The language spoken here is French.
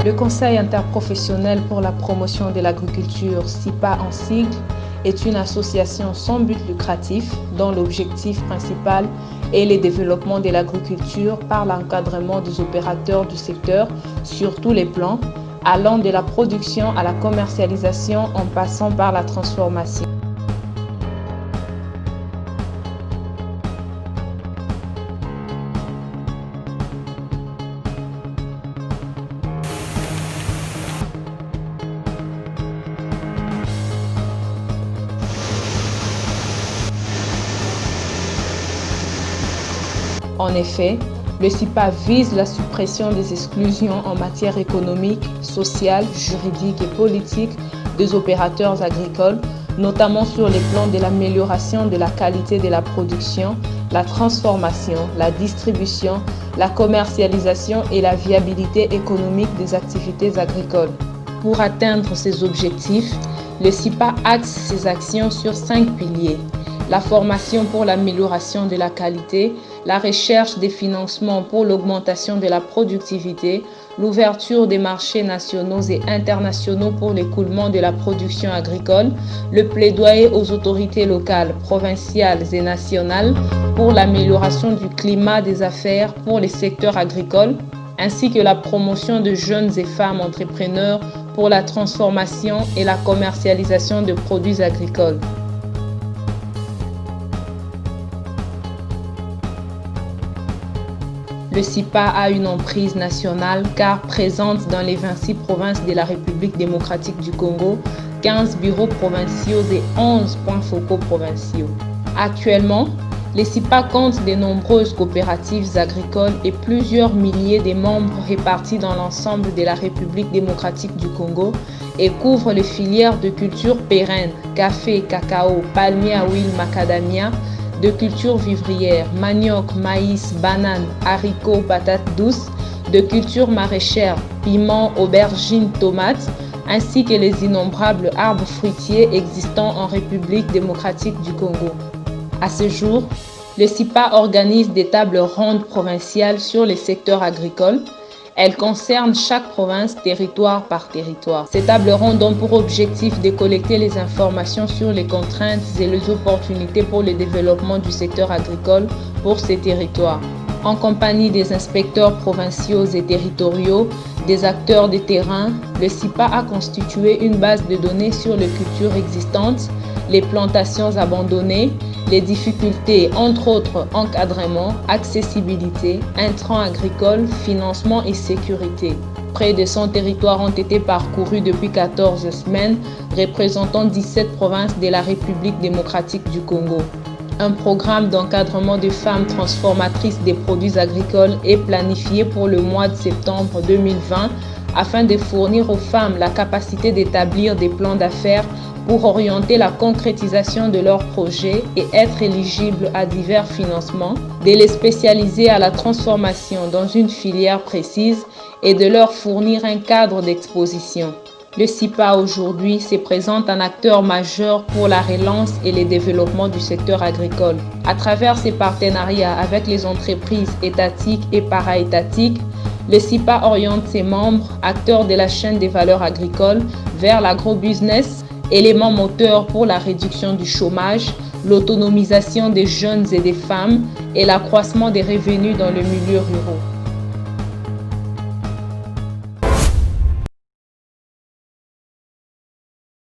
Le Conseil interprofessionnel pour la promotion de l'agriculture, CIPA en sigle, est une association sans but lucratif dont l'objectif principal est le développement de l'agriculture par l'encadrement des opérateurs du secteur sur tous les plans, allant de la production à la commercialisation en passant par la transformation. En effet, le CIPA vise la suppression des exclusions en matière économique, sociale, juridique et politique des opérateurs agricoles, notamment sur les plans de l'amélioration de la qualité de la production, la transformation, la distribution, la commercialisation et la viabilité économique des activités agricoles. Pour atteindre ces objectifs, le CIPA axe ses actions sur 5 piliers. La formation pour l'amélioration de la qualité, la recherche des financements pour l'augmentation de la productivité, l'ouverture des marchés nationaux et internationaux pour l'écoulement de la production agricole, le plaidoyer aux autorités locales, provinciales et nationales pour l'amélioration du climat des affaires pour les secteurs agricoles, ainsi que la promotion de jeunes et femmes entrepreneurs pour la transformation et la commercialisation de produits agricoles. Le CIPA a une emprise nationale car présente dans les 26 provinces de la République démocratique du Congo, 15 bureaux provinciaux et 11 points focaux provinciaux. Actuellement, le CIPA compte de nombreuses coopératives agricoles et plusieurs milliers de membres répartis dans l'ensemble de la République démocratique du Congo et couvre les filières de cultures pérennes, café, cacao, palmier à huile, macadamia, de cultures vivrières, manioc, maïs, bananes, haricots, patates douces, de cultures maraîchères, piments, aubergines, tomates, ainsi que les innombrables arbres fruitiers existants en République démocratique du Congo. À ce jour, le CIPA organise des tables rondes provinciales sur les secteurs agricoles. Elles concernent chaque province, territoire par territoire. Ces tables rondes ont pour objectif de collecter les informations sur les contraintes et les opportunités pour le développement du secteur agricole pour ces territoires. En compagnie des inspecteurs provinciaux et territoriaux, des acteurs de terrain, le CIPA a constitué une base de données sur les cultures existantes, les plantations abandonnées, les difficultés, entre autres encadrement, accessibilité, intrants agricoles, financement et sécurité. Près de 100 territoires ont été parcourus depuis 14 semaines, représentant 17 provinces de la République démocratique du Congo. Un programme d'encadrement de femmes transformatrices des produits agricoles est planifié pour le mois de septembre 2020 afin de fournir aux femmes la capacité d'établir des plans d'affaires pour orienter la concrétisation de leurs projets et être éligibles à divers financements, de les spécialiser à la transformation dans une filière précise et de leur fournir un cadre d'exposition. Le CIPA aujourd'hui se présente un acteur majeur pour la relance et le développement du secteur agricole. À travers ses partenariats avec les entreprises étatiques et para-étatiques, le CIPA oriente ses membres, acteurs de la chaîne des valeurs agricoles, vers l'agrobusiness, élément moteur pour la réduction du chômage, l'autonomisation des jeunes et des femmes et l'accroissement des revenus dans le milieu rural.